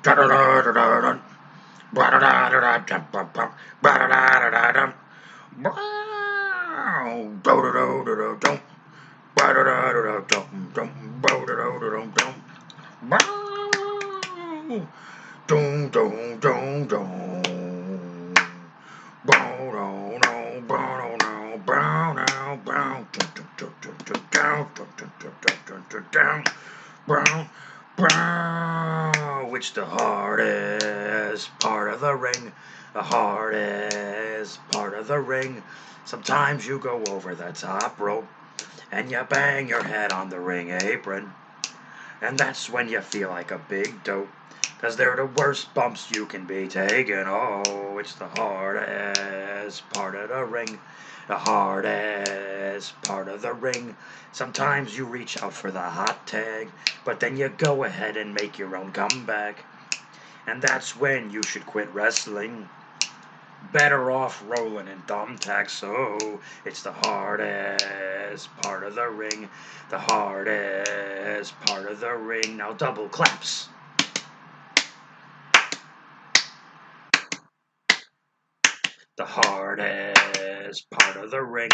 Da-da-da-da-da-dun. Ba-da-da-da-da-dum-bum-bum. Ba-da-da-da-da-dum. Ba-da-da-da-da-dum-dum. Ba-da-da-da-dum-dum. Dum, dum, dum, dum. Bow, dow, dow, bow, dow, bow, dow, bow. Dum, dum, dum, dum, dum, down. Dum, dum, dum, dum, dum, dum, down. Brown, brown, which the hardest part of the ring, the hardest part of the ring. Sometimes you go over the top rope and you bang your head on the ring apron, and that's when you feel like a big dope, 'cause they're the worst bumps you can be taking. Oh, it's the hardest part of the ring, the hardest part of the ring. Sometimes you reach out for the hot tag, but then you go ahead and make your own comeback, and that's when you should quit wrestling. Better off rolling in thumbtacks. So it's the hardest part of the ring, the hardest part of the ring. Now double claps. The hardest part of the ring,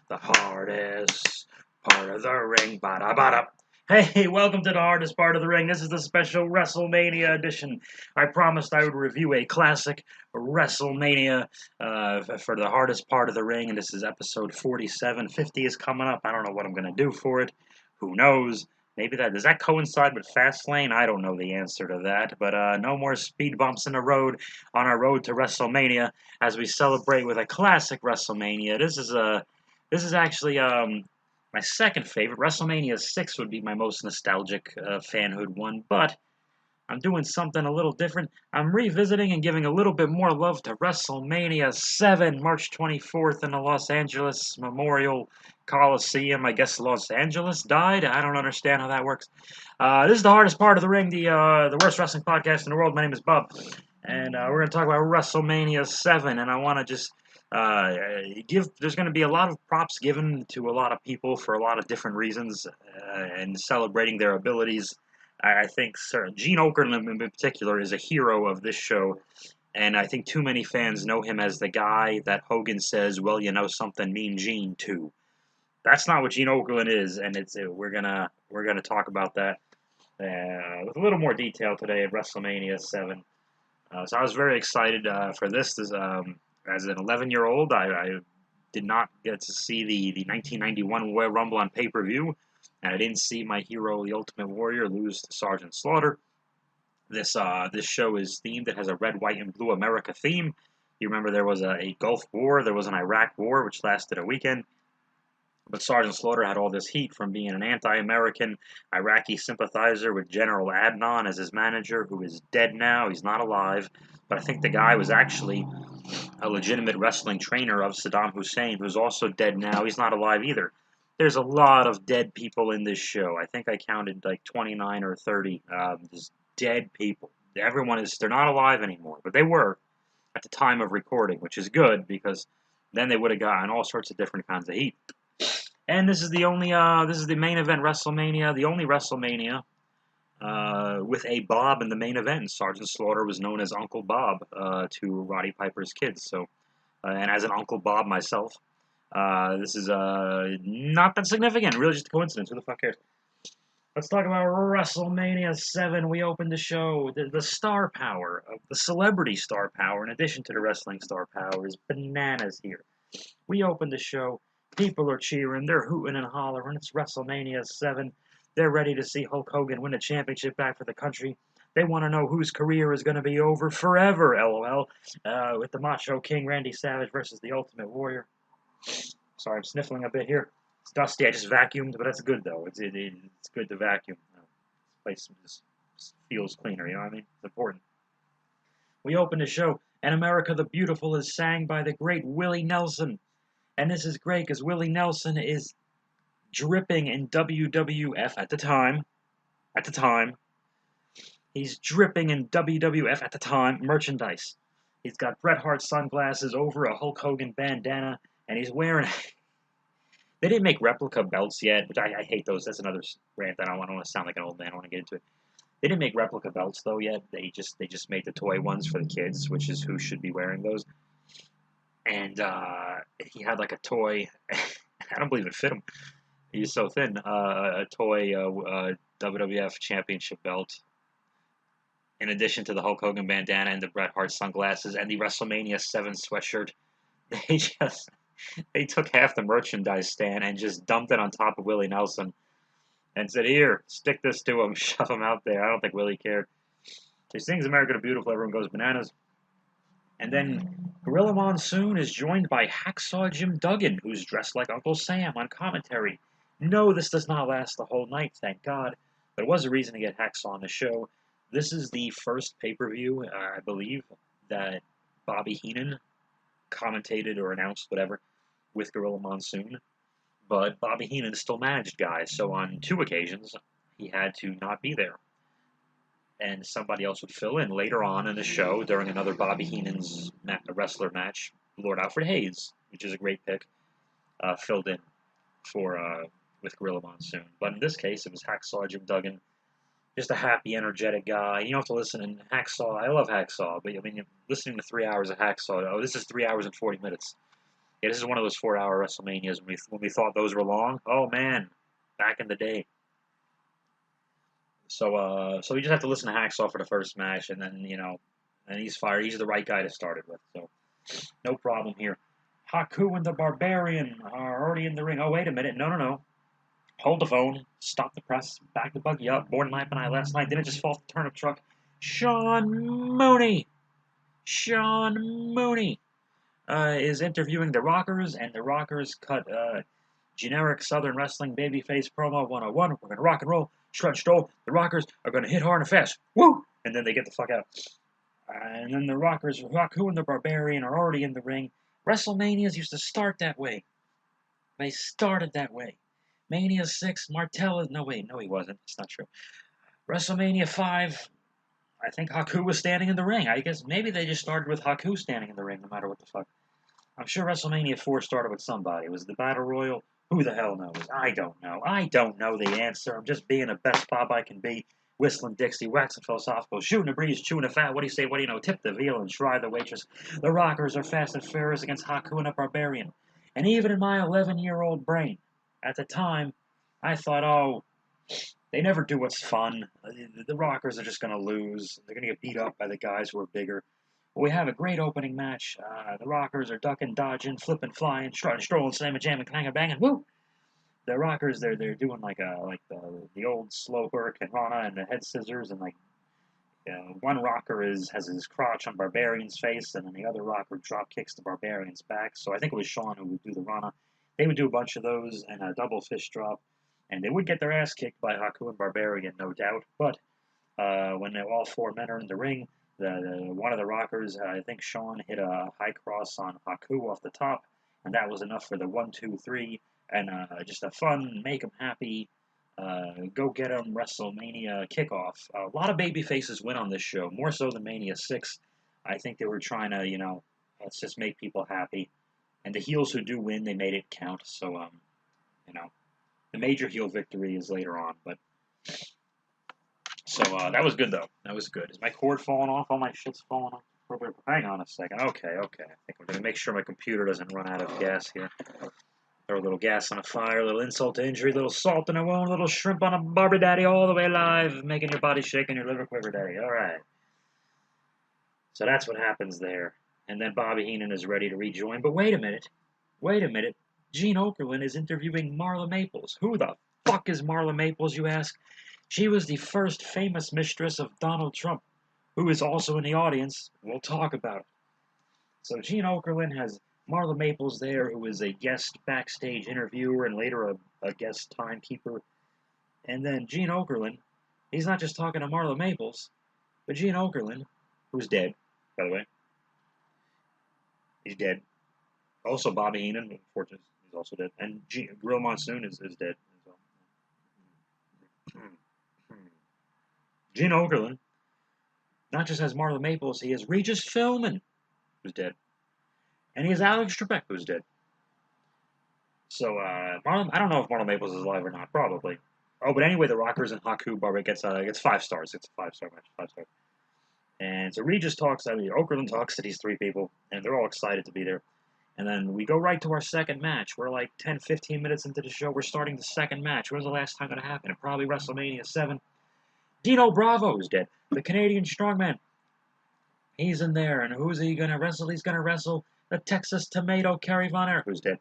the hardest part of the ring. Bada bada. Hey, welcome to the hardest part of the ring. This is the special WrestleMania edition. I promised I would review a classic WrestleMania for the hardest part of the ring, and this is episode 47. 50 is coming up. I don't know what I'm going to do for it. Who knows? Maybe does that coincide with Fastlane? I don't know the answer to that. But no more speed bumps in the road on our road to WrestleMania as we celebrate with a classic WrestleMania. This is actually my second favorite. WrestleMania VI would be my most nostalgic fanhood one, but I'm doing something a little different. I'm revisiting and giving a little bit more love to WrestleMania VII, March 24th in the Los Angeles Memorial Coliseum. I guess Los Angeles died. I don't understand how that works. This is the hardest part of the ring, the worst wrestling podcast in the world. My name is Bob, and we're going to talk about WrestleMania VII. And I want to just there's going to be a lot of props given to a lot of people for a lot of different reasons, and celebrating their abilities. I think Gene Okerlund in particular is a hero of this show, and I think too many fans know him as the guy that Hogan says, "Well, you know something, Mean Gene too." That's not what Gene Okerlund is, and we're gonna talk about that with a little more detail today at WrestleMania 7. So I was very excited for this. As an 11-year-old, I did not get to see the 1991 Royal Rumble on pay-per-view, and I didn't see my hero, the Ultimate Warrior, lose to Sergeant Slaughter. This show is themed. It has a red, white, and blue America theme. You remember there was a Gulf War, there was an Iraq War, which lasted a weekend. But Sergeant Slaughter had all this heat from being an anti-American Iraqi sympathizer with General Adnan as his manager, who is dead now. He's not alive. But I think the guy was actually a legitimate wrestling trainer of Saddam Hussein, who's also dead now. He's not alive either. There's a lot of dead people in this show. I think I counted like 29 or 30 just dead people. They're not alive anymore, but they were at the time of recording, which is good because then they would have gotten all sorts of different kinds of heat. And this is the main event WrestleMania, the only WrestleMania with a Bob in the main event. Sergeant Slaughter was known as Uncle Bob to Roddy Piper's kids. So, and as an Uncle Bob myself, this is not that significant. Really, just a coincidence. Who the fuck cares? Let's talk about WrestleMania 7. We opened the show. The star power, the celebrity star power, in addition to the wrestling star power, is bananas here. We opened the show. People are cheering. They're hooting and hollering. It's WrestleMania 7. They're ready to see Hulk Hogan win a championship back for the country. They want to know whose career is going to be over forever, LOL, with the Macho King Randy Savage versus the Ultimate Warrior. Sorry, I'm sniffling a bit here. It's dusty. I just vacuumed, but that's good, though. It's good to vacuum. This place just feels cleaner, you know what I mean? It's important. We opened the show, and America the Beautiful is sang by the great Willie Nelson. And this is great because Willie Nelson is dripping in WWF at the time. At the time. He's dripping in WWF at the time merchandise. He's got Bret Hart sunglasses over a Hulk Hogan bandana, and he's wearing... They didn't make replica belts yet, which I hate those. That's another rant. I don't want to sound like an old man. I want to get into it. They didn't make replica belts though yet. They just made the toy ones for the kids, which is who should be wearing those. And he had like a toy. I don't believe it fit him. He's so thin. A toy WWF Championship belt, in addition to the Hulk Hogan bandana and the Bret Hart sunglasses and the WrestleMania VII sweatshirt. They just they took half the merchandise stand and just dumped it on top of Willie Nelson and said, "Here, stick this to him, shove him out there." I don't think Willie cared. He sings "America the Beautiful," everyone goes bananas. And then Gorilla Monsoon is joined by Hacksaw Jim Duggan, who's dressed like Uncle Sam on commentary. No, this does not last the whole night, thank God. There was a reason to get Hacksaw on the show. This is the first pay-per-view, I believe, that Bobby Heenan commentated or announced, whatever, with Gorilla Monsoon. But Bobby Heenan still managed guys, so on 2 occasions, he had to not be there. And somebody else would fill in later on in the show during another Bobby Heenan's wrestler match. Lord Alfred Hayes, which is a great pick, filled in for with Gorilla Monsoon. But in this case, it was Hacksaw Jim Duggan, just a happy, energetic guy. You don't have to listen in Hacksaw. I love Hacksaw, but I mean, listening to 3 hours of Hacksaw. Oh, this is 3 hours and 40 minutes. Yeah, this is one of those 4-hour WrestleManias when we thought those were long. Oh man, back in the day. So we just have to listen to Hacksaw for the first match, and then, and he's fired. He's the right guy to start it with, so no problem here. Haku and the Barbarian are already in the ring. Oh, wait a minute. No. Hold the phone. Stop the press. Back the buggy up. Born Lamp and I last night. Didn't just fall off the turnip truck. Sean Mooney is interviewing the Rockers, and the Rockers cut generic Southern Wrestling babyface promo 101. We're going to rock and roll. Shred Stroll, the Rockers are going to hit hard and fast. Woo! And then they get the fuck out. And then the Rockers, Haku and the Barbarian, are already in the ring. WrestleManias used to start that way. They started that way. Mania 6, Martell, no he wasn't. It's not true. WrestleMania 5, I think Haku was standing in the ring. I guess maybe they just started with Haku standing in the ring, no matter what the fuck. I'm sure WrestleMania 4 started with somebody. Was it the Battle Royal? Who the hell knows? I don't know. I don't know the answer. I'm just being the best Bob I can be. Whistling Dixie, waxing philosophical, shooting a breeze, chewing a fat. What do you say? What do you know? Tip the veal and try the waitress. The Rockers are fast and furious against Haku and the Barbarian. And even in my 11-year-old brain, at the time, I thought, oh, they never do what's fun. The Rockers are just going to lose. They're going to get beat up by the guys who are bigger. We have a great opening match. The Rockers are ducking, dodging, flipping, flying, strutting, strolling, slamming, jamming, clanging, banging. Woo! The Rockers, they're doing like the old slow hurricane Rana and the head scissors, and one Rocker has his crotch on Barbarian's face, and then the other Rocker drop kicks the Barbarian's back. So I think it was Sean who would do the Rana. They would do a bunch of those and a double fist drop, and they would get their ass kicked by Haku and Barbarian, no doubt. But when all 4 men are in the ring, one of the Rockers, I think Sean, hit a high cross on Haku off the top, and that was enough for the 1, 2, 3, and just a fun, make them happy, go get them WrestleMania kickoff. A lot of baby faces win on this show, more so than Mania 6. I think they were trying to, let's just make people happy. And the heels who do win, they made it count. So, the major heel victory is later on, but. So, that was good, though. That was good. Is my cord falling off? All my shit's falling off? Hang on a second. Okay. I think we're going to make sure my computer doesn't run out of gas here. Throw a little gas on a fire, a little insult to injury, a little salt in a wound, a little shrimp on a Barbie Daddy, all the way live, making your body shake and your liver quiver, Daddy. All right. So that's what happens there. And then Bobby Heenan is ready to rejoin. But wait a minute. Gene Okerlund is interviewing Marla Maples. Who the fuck is Marla Maples, you ask? She was the first famous mistress of Donald Trump, who is also in the audience. We'll talk about it. So Gene Okerlund has Marla Maples there, who is a guest backstage interviewer and later a guest timekeeper. And then Gene Okerlund, he's not just talking to Marla Maples, but Gene Okerlund, who's dead, by the way. He's dead. Also Bobby Heenan, unfortunately, he's also dead. And Gorilla Monsoon is dead as well. Gene Okerlund not just has Marla Maples, he has Regis Philbin, who's dead. And he has Alex Trebek, who's dead. So, I don't know if Marla Maples is alive or not, probably. Oh, but anyway, the Rockers and Haku Barber gets 5 stars. It's a 5-star match, 5 stars. And so Regis talks. Okerlund talks to these 3 people, and they're all excited to be there. And then we go right to our second match. We're like 10, 15 minutes into the show. We're starting the second match. When's the last time that happened? Probably WrestleMania VII. Dino Bravo's dead. The Canadian strongman. He's in there. And who's he going to wrestle? He's going to wrestle the Texas Tomato, Kerry Von Erich, who's dead.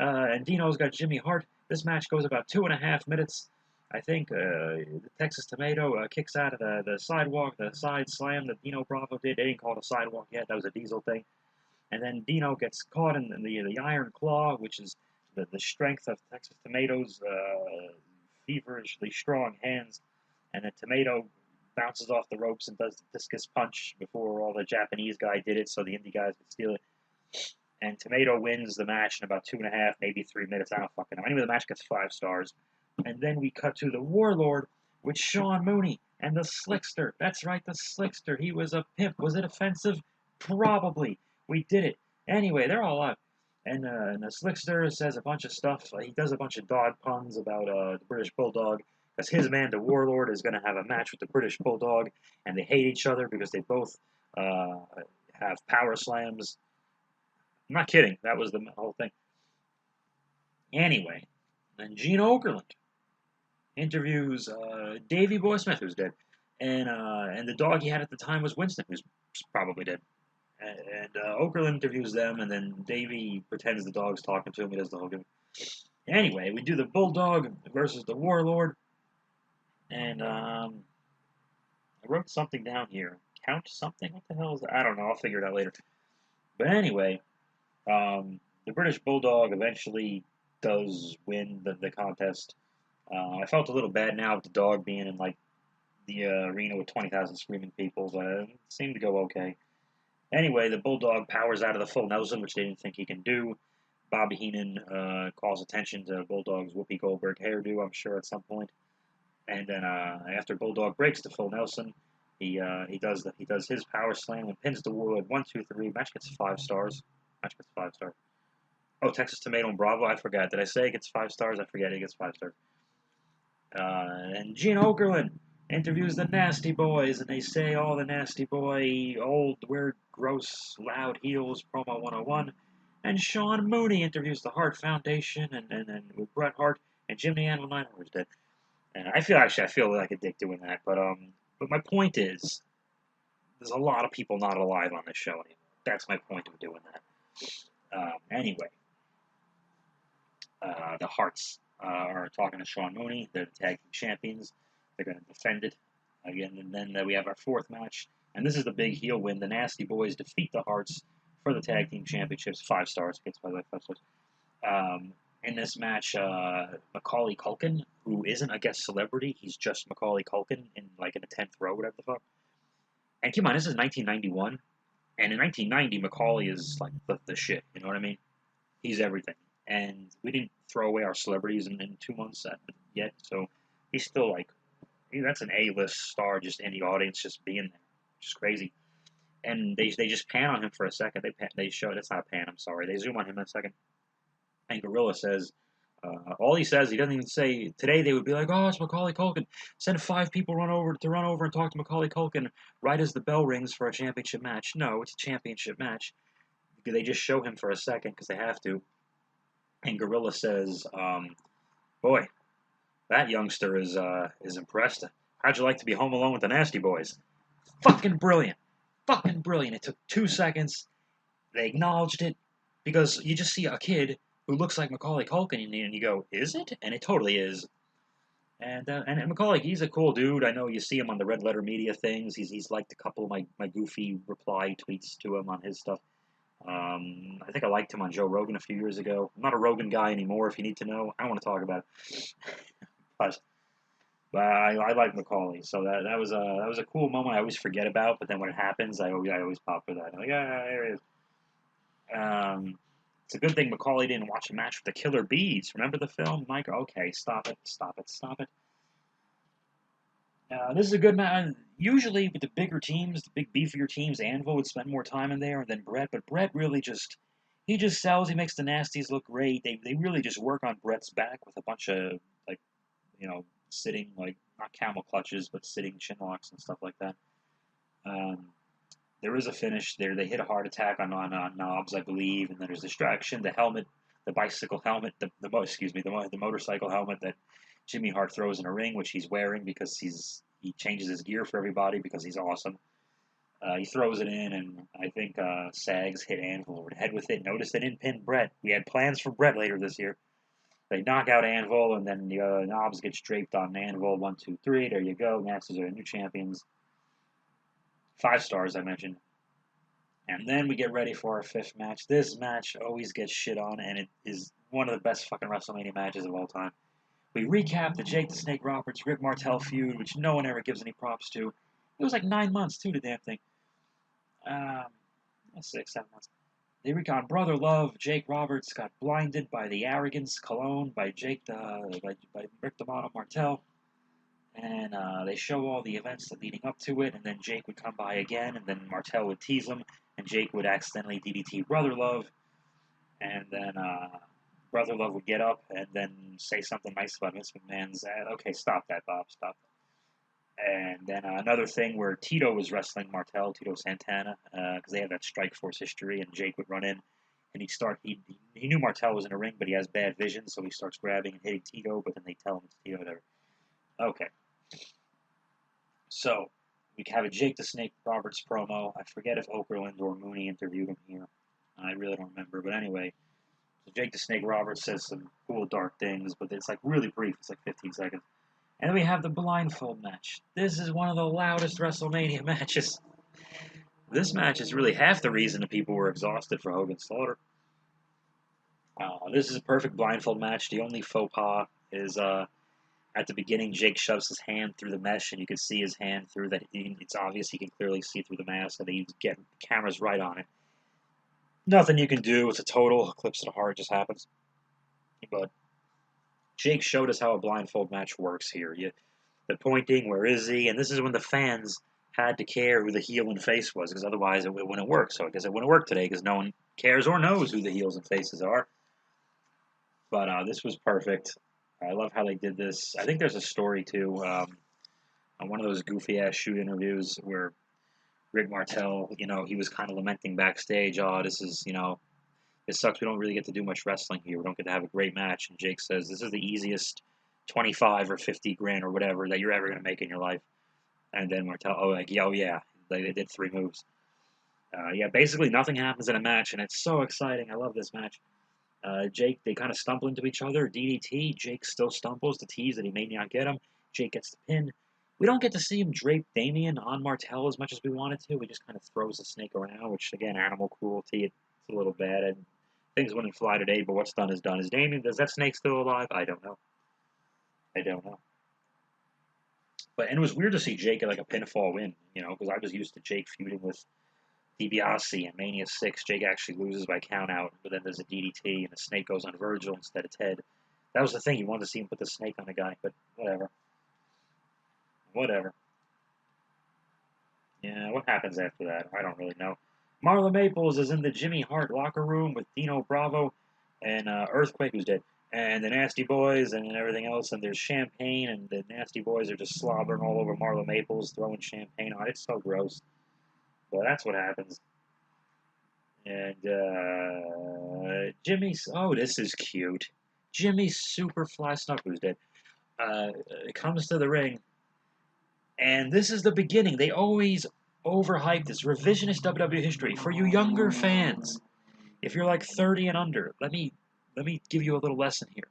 And Dino's got Jimmy Hart. This match goes about 2.5 minutes. I think the Texas Tomato kicks out of the sidewalk, the side slam that Dino Bravo did. They didn't call it a sidewalk yet. That was a Diesel thing. And then Dino gets caught in the Iron Claw, which is the strength of Texas Tomato's feverishly strong hands. And the Tomato bounces off the ropes and does the discus punch before all the Japanese guy did it, so the indie guys could steal it. And Tomato wins the match in about 2.5, maybe 3 minutes. I don't fucking know. Anyway, the match gets 5 stars. And then we cut to the Warlord with Sean Mooney and the Slickster. That's right, the Slickster. He was a pimp. Was it offensive? Probably. We did it. Anyway, they're all out. And the Slickster says a bunch of stuff. He does a bunch of dog puns about the British Bulldog. Because his man, the Warlord, is going to have a match with the British Bulldog. And they hate each other because they both have power slams. I'm not kidding. That was the whole thing. Anyway, then Gene Okerlund interviews Davey Boy Smith, who's dead. And the dog he had at the time was Winston, who's probably dead. And Okerlund interviews them, and then Davey pretends the dog's talking to him. He does the whole game. Anyway, we do the Bulldog versus the Warlord. And I wrote something down here. Count something? What the hell is that? I don't know. I'll figure it out later. But anyway, the British Bulldog eventually does win the contest. I felt a little bad now with the dog being in like the arena with 20,000 screaming people, but it seemed to go okay. Anyway, the Bulldog powers out of the full Nelson, which they didn't think he can do. Bobby Heenan calls attention to Bulldog's Whoopi Goldberg hairdo, I'm sure, at some point. And then after Bulldog breaks the full Nelson, he does his power slam and pins the Warlord 1, 2, 3. Match gets 5 stars. Match gets 5 stars. Oh, Texas Tomato and Bravo, I forgot. Did I say it gets 5 stars? I forget. It gets 5 stars. And Gene Okerlund interviews the Nasty Boys, and they say, oh, the Nasty Boy, old, weird, gross, loud heels, promo 101. And Sean Mooney interviews the Hart Foundation, and with Bret Hart and Jimmy Animal Nighthorse dead. And I feel like a dick doing that, but my point is, there's a lot of people not alive on this show anymore. That's my point of doing that. Anyway, the Harts are talking to Sean Mooney. They're the tag team champions. They're going to defend it again. And then we have our 4th match. And this is the big heel win. The Nasty Boys defeat the Harts for the tag team championships. 5 stars. Gets, by the way, 5 stars. In this match, Macaulay Culkin, who isn't a guest celebrity, he's just Macaulay Culkin in the 10th row, whatever the fuck. And keep in mind, this is 1991. And in 1990, Macaulay is like the shit. You know what I mean? He's everything. And we didn't throw away our celebrities in 2 months yet, so he's still that's an A-list star just in the audience, just being there. Just crazy. And they just pan on him for a second. They show, that's not a pan, I'm sorry. They zoom on him in a second. And Gorilla says, all he says, he doesn't even say, today they would be like, oh, it's Macaulay Culkin. Send 5 people run over and talk to Macaulay Culkin right as the bell rings for a championship match. No, it's a championship match. They just show him for a second because they have to. And Gorilla says, boy, that youngster is impressed. How'd you like to be home alone with the Nasty Boys? Fucking brilliant. Fucking brilliant. It took 2 seconds. They acknowledged it because you just see a kid who looks like Macaulay Culkin and you go, is it? And it totally is. And Macaulay, he's a cool dude. I know you see him on the Red Letter Media things. He's liked a couple of my goofy reply tweets to him on his stuff. I think I liked him on Joe Rogan a few years ago. I'm not a Rogan guy anymore, if you need to know. I don't want to talk about it. but I like Macaulay, so that was a cool moment I always forget about, but then when it happens, I always pop for that. I'm like, yeah, there it is. It's a good thing Macaulay didn't watch a match with the Killer Bees. Remember the film, Mike? Okay, stop it. This is a good match. Usually with the bigger teams, the big beefier teams, Anvil would spend more time in there than Brett, but Brett really just sells. He makes the Nasties look great. They really just work on Brett's back with a bunch of sitting, like, not camel clutches, but sitting chin locks and stuff like that. There is a finish there. They hit a heart attack on Knobs, I believe, and then there's distraction. The helmet, the bicycle helmet, the motorcycle helmet that Jimmy Hart throws in a ring, which he's wearing because he changes his gear for everybody because he's awesome. He throws it in, and I think Sags hit Anvil over the head with it. Notice they didn't pin Brett. We had plans for Brett later this year. They knock out Anvil, and then Knobs gets draped on Anvil. 1, 2, 3. There you go. Masters are new champions. 5 stars, I mentioned. And then we get ready for our 5th match. This match always gets shit on, and it is one of the best fucking WrestleMania matches of all time. We recap the Jake the Snake Roberts, Rick Martel feud, which no one ever gives any props to. It was like 9 months, too, the damn thing. 6, 7 months. They recon Brother Love. Jake Roberts got blinded by the arrogance cologne by by Rick the Martel. And they show all the events leading up to it, and then Jake would come by again, and then Martel would tease him, and Jake would accidentally DDT Brother Love, and then Brother Love would get up and then say something nice about Vince McMahon's ad. Okay, stop that, Bob, stop that. And then another thing where Tito was wrestling Martel, Tito Santana, because they have that Strikeforce history, and Jake would run in, and he knew Martel was in a ring, but he has bad vision, so he starts grabbing and hitting Tito, but then they tell him it's Tito, whatever. Okay. So, we have a Jake the Snake Roberts promo. I forget if Okerlund or Mooney interviewed him here. I really don't remember. But anyway, so Jake the Snake Roberts says some cool, dark things, but it's like really brief. It's like 15 seconds. And then we have the blindfold match. This is one of the loudest WrestleMania matches. This match is really half the reason that people were exhausted for Hogan Slaughter. This is a perfect blindfold match. The only faux pas is... at the beginning, Jake shoves his hand through the mesh, and you can see his hand through that. It's obvious he can clearly see through the mask, and he's getting cameras right on it. Nothing you can do. It's a total eclipse of the heart. It just happens. But Jake showed us how a blindfold match works here. The pointing, where is he? And this is when the fans had to care who the heel and face was, because otherwise it wouldn't work. So I guess it wouldn't work today, because no one cares or knows who the heels and faces are. But this was perfect. I love how they did this. I think there's a story, too, on one of those goofy-ass shoot interviews where Rick Martel, he was kind of lamenting backstage, this is, it sucks, we don't really get to do much wrestling here. We don't get to have a great match. And Jake says, this is the easiest 25 or 50 grand or whatever that you're ever going to make in your life. And then Martel, yeah, they did 3 moves. Basically nothing happens in a match, and it's so exciting. I love this match. Jake, they kind of stumble into each other. DDT, Jake still stumbles to tease that he may not get him. Jake gets the pin. We don't get to see him drape Damien on Martel as much as we wanted to. He just kind of throws the snake around, which, again, animal cruelty. It's a little bad. And things wouldn't fly today, but what's done is done. Is that snake still alive? I don't know. And it was weird to see Jake get like a pinfall win, because I was used to Jake feuding with DiBiase and Mania 6, Jake actually loses by count out, but then there's a DDT and the snake goes on Virgil instead of Ted. That was the thing, you wanted to see him put the snake on the guy, but whatever. Yeah, what happens after that? I don't really know. Marla Maples is in the Jimmy Hart locker room with Dino Bravo and Earthquake, who's dead, and the Nasty Boys and everything else, and there's champagne, and the Nasty Boys are just slobbering all over Marla Maples, throwing champagne on it. It's so gross. Well, that's what happens. And Jimmy's... Oh, this is cute. Jimmy Superfly Snuka, who's dead, comes to the ring. And this is the beginning. They always overhype this. Revisionist WWE history. For you younger fans, if you're like 30 and under, let me give you a little lesson here.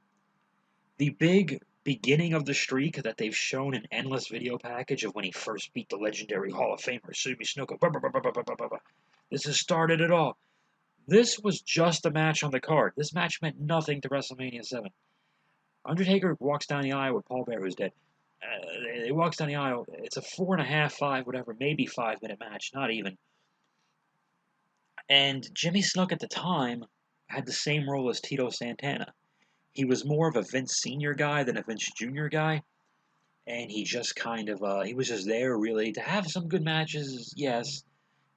The big beginning of the streak that they've shown an endless video package of when he first beat the legendary Hall of Famer Jimmy Snuka. This has started it all. This was just a match on the card. This match meant nothing to WrestleMania VII. Undertaker walks down the aisle with Paul Bearer, who's dead. He walks down the aisle. It's a 4.5, 5, whatever, maybe 5-minute match, not even. And Jimmy Snuka at the time had the same role as Tito Santana. He was more of a Vince Sr. guy than a Vince Jr. guy. And he just kind of, he was just there really to have some good matches, yes,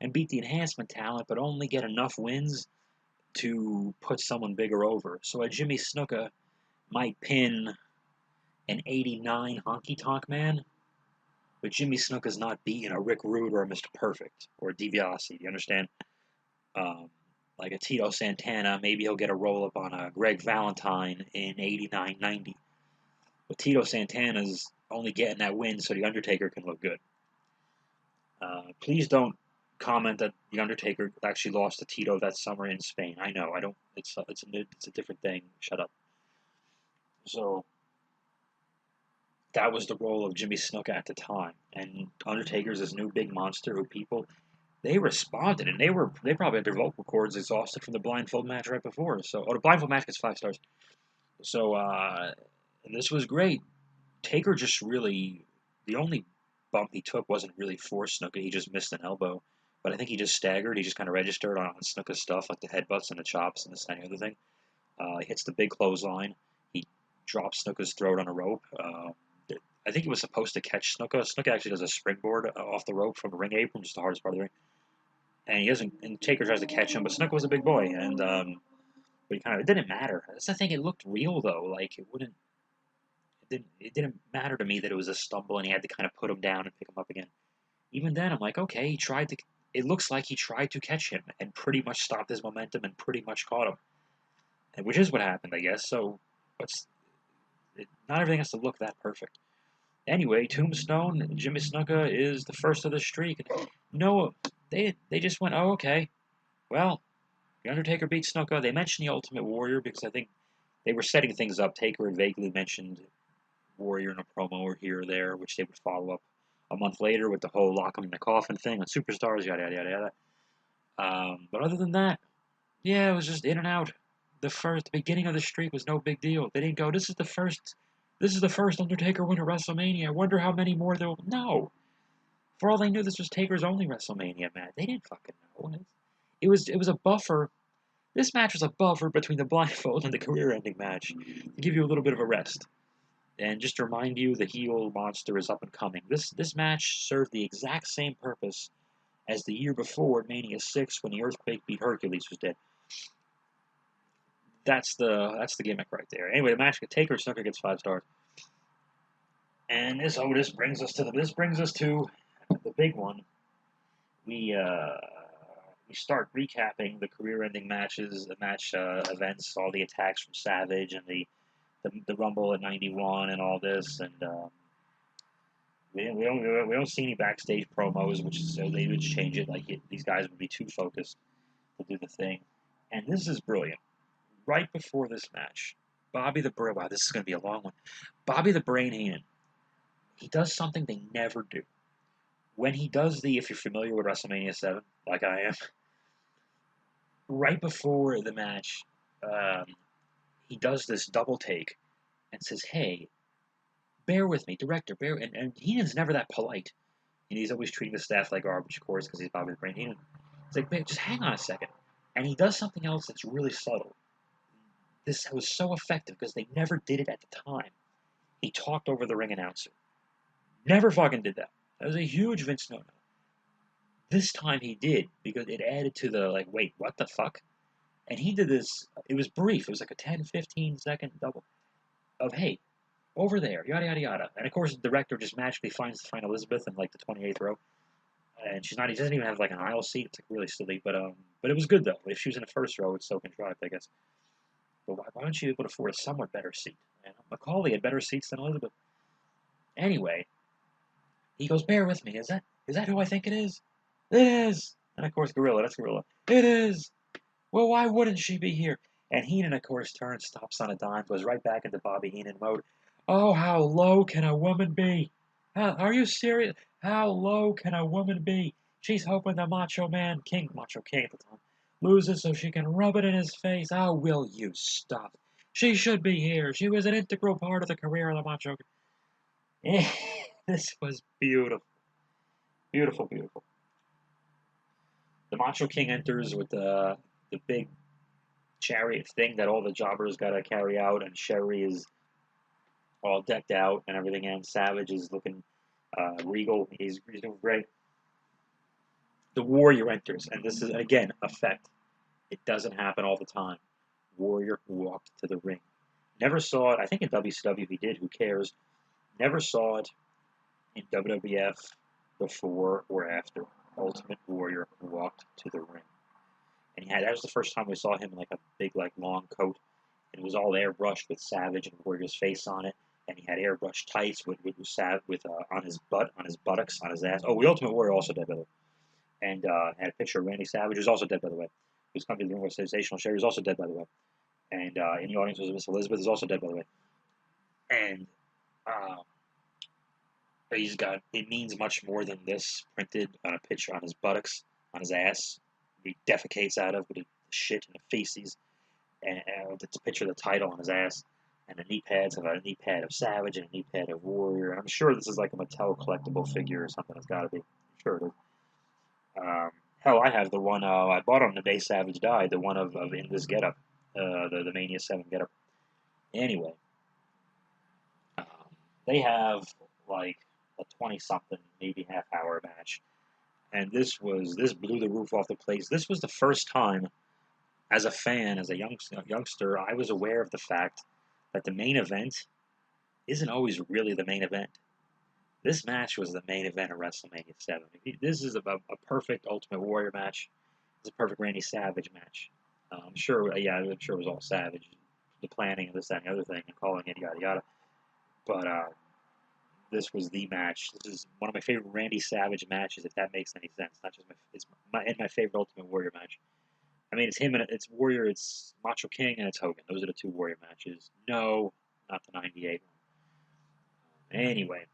and beat the enhancement talent, but only get enough wins to put someone bigger over. So a Jimmy Snuka might pin an 89 Honky Tonk Man, but Jimmy Snuka's not beating a Rick Rude or a Mr. Perfect or a DiBiase. You understand? Um, like a Tito Santana, maybe he'll get a roll up on a Greg Valentine in 89-90. But Tito Santana's only getting that win so the Undertaker can look good. Please don't comment that the Undertaker actually lost to Tito that summer in Spain. I know, I don't. It's a different thing. Shut up. So that was the role of Jimmy Snuka at the time, and Undertaker's this new big monster who people they responded, and they probably had their vocal cords exhausted from the blindfold match right before. So, the blindfold match gets 5 stars. So this was great. Taker just really the only bump he took wasn't really for Snuka. He just missed an elbow, but I think he just staggered. He just kind of registered on Snuka's stuff like the headbutts and the chops and this and the other thing. He hits the big clothesline. He drops Snuka's throat on a rope. I think he was supposed to catch Snuka. Snuka actually does a springboard off the rope from the ring apron, just the hardest part of the ring. And he doesn't. And Taker tries to catch him, but Snuka was a big boy, and but it didn't matter. That's the thing. It looked real though. Like it wouldn't. It didn't matter to me that it was a stumble and he had to kind of put him down and pick him up again. Even then, I'm like, okay, he tried to. It looks like he tried to catch him and pretty much stopped his momentum and pretty much caught him, and which is what happened, I guess. So, not everything has to look that perfect. Anyway, Tombstone, Jimmy Snuka is the first of the streak. No, they just went, oh, okay. Well, the Undertaker beat Snuka. They mentioned the Ultimate Warrior because I think they were setting things up. Taker had vaguely mentioned Warrior in a promo or here or there, which they would follow up a month later with the whole lock 'em in the coffin thing on Superstars, yada yada yada yada. But other than that, yeah, it was just in and out. The beginning of the streak was no big deal. They didn't go. This is the first Undertaker win at WrestleMania. I wonder how many more they'll. No, for all they knew, this was Taker's only WrestleMania match. They didn't fucking know. It was a buffer. This match was a buffer between the blindfold and the career-ending match to give you a little bit of a rest. And just to remind you, the heel monster is up and coming. This match served the exact same purpose as the year before at Mania 6 when the Earthquake beat Hercules was dead. That's the gimmick right there. Anyway, the match Taker Snuka gets 5 stars. And this brings us to the big one. We start recapping the career-ending matches, the match events, all the attacks from Savage and the Rumble at 91 and all this, and we don't see any backstage promos, which is so they would change it. These guys would be too focused to do the thing, and this is brilliant. Right before this match, Bobby the Brain. Wow, this is going to be a long one. Bobby the Brain Heenan. He does something they never do. When he does if you're familiar with WrestleMania VII, like I am, right before the match, he does this double take and says, "Hey, bear with me, director, bear." And Heenan's never that polite. And he's always treating the staff like garbage, of course, because he's Bobby the Brain Heenan. It's like, "Man, just hang on a second." And he does something else that's really subtle. This was so effective because they never did it at the time. He talked over the ring announcer. Never fucking did that. That was a huge Vince no-no. This time he did because it added to the, wait, what the fuck? And he did this, it was brief. It was like a 10, 15 second double of, hey, over there, yada, yada, yada. And of course, the director just magically finds Elizabeth in the 28th row. And he doesn't even have an aisle seat. It's really silly, but it was good though. If she was in the first row, it's so contrived, I guess. But why don't you able to afford a somewhat better seat? Macaulay had better seats than Elizabeth. Anyway, he goes, bear with me. Is that who I think it is? It is. And of course, that's Gorilla. It is. Well, why wouldn't she be here? And Heenan, of course, turns, stops on a dime, goes right back into Bobby Heenan mode. Oh, how low can a woman be? Are you serious? How low can a woman be? She's hoping the Macho King at the time, loses so she can rub it in his face. Oh, will you stop? She should be here. She was an integral part of the career of the Macho King. This was beautiful. Beautiful, beautiful. The Macho King enters with the big chariot thing that all the jobbers got to carry out, and Sherry is all decked out and everything, and Savage is looking regal. He's doing great. The Warrior enters, and this is, again, effect. It doesn't happen all the time. Warrior walked to the ring. Never saw it. I think in WCW he did. Who cares? Never saw it in WWF before or after Ultimate Warrior walked to the ring. And that was the first time we saw him in like a big, like long coat. And it was all airbrushed with Savage and Warrior's face on it. And he had airbrush tights with on his buttocks, on his ass. Oh, the Ultimate Warrior also dead, by the way. And had a picture of Randy Savage, who's also dead, by the way. Who's come to the ring with Sensational Sherry, who's also dead, by the way. And in the audience was Miss Elizabeth, who's also dead, by the way. And it means much more than this printed on a picture on his buttocks, on his ass. He defecates out of with the shit and the feces. And it's a picture of the title on his ass. And the knee pads have a knee pad of Savage and a knee pad of Warrior. And I'm sure this is like a Mattel collectible figure or something. It's got to be. I'm sure it is. Hell, I have the one I bought on the day Savage died. The one of in this getup, the Mania 7 getup. Anyway, they have like a 20-something, maybe half-hour match, and this blew the roof off the place. This was the first time, as a fan, as a youngster, I was aware of the fact that the main event isn't always really the main event. This match was the main event of WrestleMania 7. This is a perfect Ultimate Warrior match. It's a perfect Randy Savage match. I'm sure it was all Savage, the planning of this, that, and the other thing, and calling it yada yada. But this was the match. This is one of my favorite Randy Savage matches, if that makes any sense. Not just my favorite Ultimate Warrior match. I mean, it's him and it's Warrior, it's Macho King, and it's Hogan. Those are the two Warrior matches. No, not the '98 one. Anyway,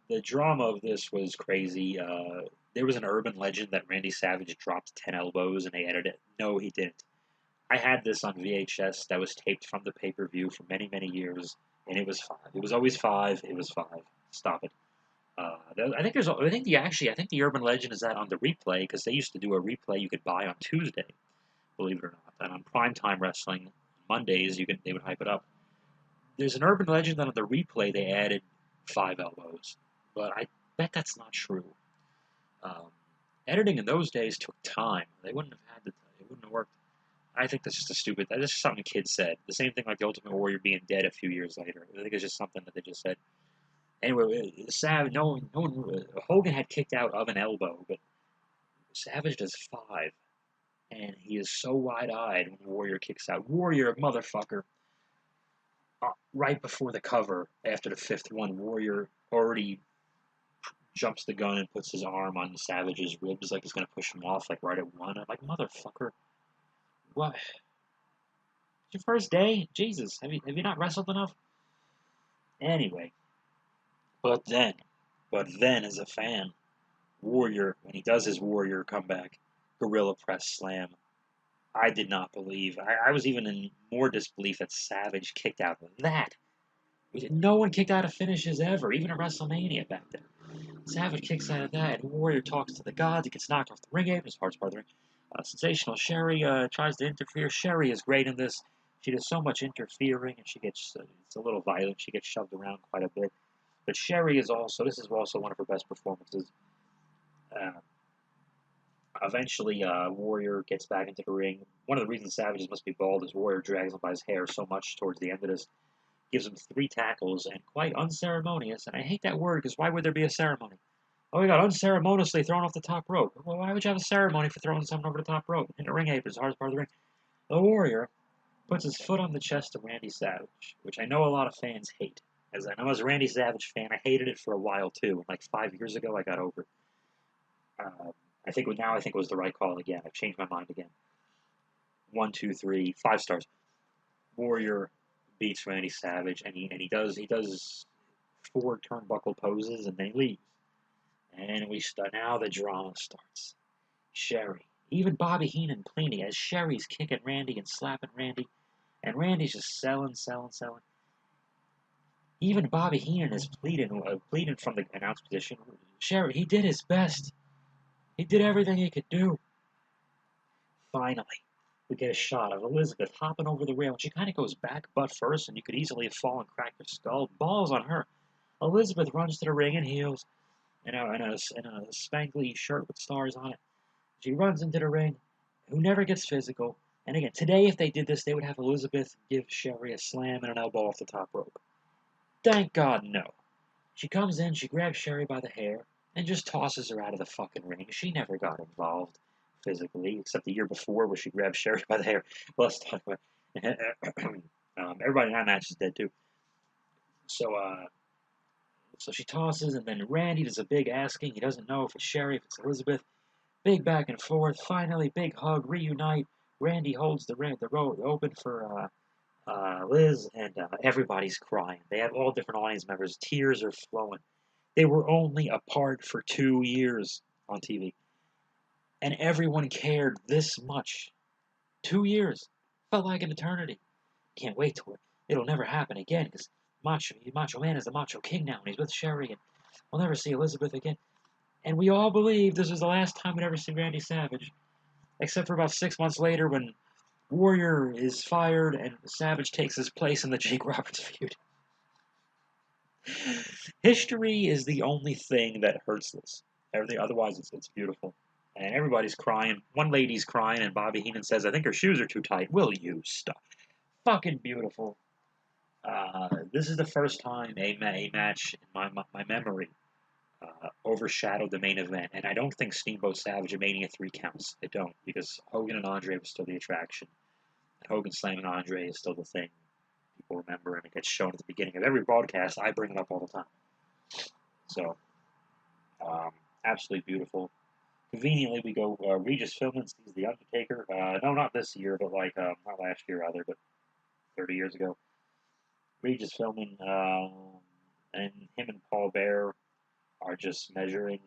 the drama of this was crazy. There was an urban legend that Randy Savage dropped 10 elbows and they edited it. No, he didn't. I had this on VHS that was taped from the pay-per-view for many, many years, and it was 5. It was always 5. It was 5. Stop it. I think the urban legend is that on the replay, because they used to do a replay you could buy on Tuesday, believe it or not, and on primetime wrestling Mondays they would hype it up. There's an urban legend that on the replay they added 5 elbows, but I bet that's not true. Editing in those days took time. They wouldn't have had it wouldn't have worked. I think that's just that's just something kids said. The same thing like the Ultimate Warrior being dead a few years later. I think it's just something that they just said. Anyway, Savage, Hogan had kicked out of an elbow, but Savage does 5, and he is so wide-eyed when Warrior kicks out. Warrior, motherfucker. Right before the cover, after the 5th one, Warrior already jumps the gun and puts his arm on Savage's ribs like he's going to push him off, like right at 1. I'm like, motherfucker. What? It's your first day? Jesus, have you not wrestled enough? Anyway, but then, as a fan, Warrior, when he does his Warrior comeback, Gorilla Press Slam, I did not believe. I was even in more disbelief that Savage kicked out of that. No one kicked out of finishes ever, even at WrestleMania back then. Savage kicks out of that, and Warrior talks to the gods. He gets knocked off the ring apron. His heart's part of the ring. Sensational Sherry tries to interfere. Sherry is great in this. She does so much interfering, and she gets it's a little violent. She gets shoved around quite a bit. But Sherry is this is also one of her best performances. Eventually, Warrior gets back into the ring. One of the reasons Savages must be bald is Warrior drags him by his hair so much towards the end of this. Gives him 3 tackles, and quite unceremonious. And I hate that word, because why would there be a ceremony? Oh, we got unceremoniously thrown off the top rope. Well, why would you have a ceremony for throwing someone over the top rope? In the ring apron, the hardest part of the ring. The Warrior puts his foot on the chest of Randy Savage, which I know a lot of fans hate. As I know as a Randy Savage fan, I hated it for a while too. Like 5 years ago, I got over it. I think it was the right call again. I've changed my mind again. 1, 2, 3, 5 stars. Warrior beats Randy Savage, and he does 4 turnbuckle poses, and then he leaves. And now the drama starts. Sherry, even Bobby Heenan pleading as Sherry's kicking Randy and slapping Randy, and Randy's just selling. Even Bobby Heenan is pleading from the announce position. Sherry, he did his best. He did everything he could do. Finally, we get a shot of Elizabeth hopping over the rail, and she kind of goes back butt first, and you could easily have fallen, cracked her skull. Balls on her. Elizabeth runs to the ring in heels, in a spangly shirt with stars on it. She runs into the ring, who never gets physical, And again, today, if they did this, they would have Elizabeth give Sherry a slam and an elbow off the top rope. Thank God, no. She comes in, she grabs Sherry by the hair, and just tosses her out of the fucking ring. She never got involved physically, except the year before where she grabbed Sherry by the hair. Well, let's talk about everybody in that match is dead, too. So she tosses, and then Randy does a big asking. He doesn't know if it's Sherry, if it's Elizabeth. Big back and forth. Finally, big hug, reunite. Randy holds the road open for Liz, and everybody's crying. They have all different audience members. Tears are flowing. They were only apart for 2 years on TV. And everyone cared this much. 2 years. Felt like an eternity. Can't wait till it'll never happen again, because Macho Man is the Macho King now, and he's with Sherry, and we'll never see Elizabeth again. And we all believe this was the last time we'd ever see Randy Savage, except for about 6 months later when Warrior is fired and Savage takes his place in the Jake Roberts feud. History is the only thing that hurts this. Everything otherwise, it's beautiful. And everybody's crying. One lady's crying, and Bobby Heenan says, "I think her shoes are too tight. Will you stop?" Fucking beautiful. This is the first time a match in my memory overshadowed the main event, and I don't think Steamboat Savage at Mania 3 counts. It don't, because Hogan and Andre was still the attraction. And Hogan slamming Andre is still the thing people remember, and it gets shown at the beginning of every broadcast. I bring it up all the time. So, absolutely beautiful. Conveniently, we go, Regis Philbin sees The Undertaker. No, not this year, but not last year either, but 30 years ago. Regis Philbin, and him and Paul Bearer are just measuring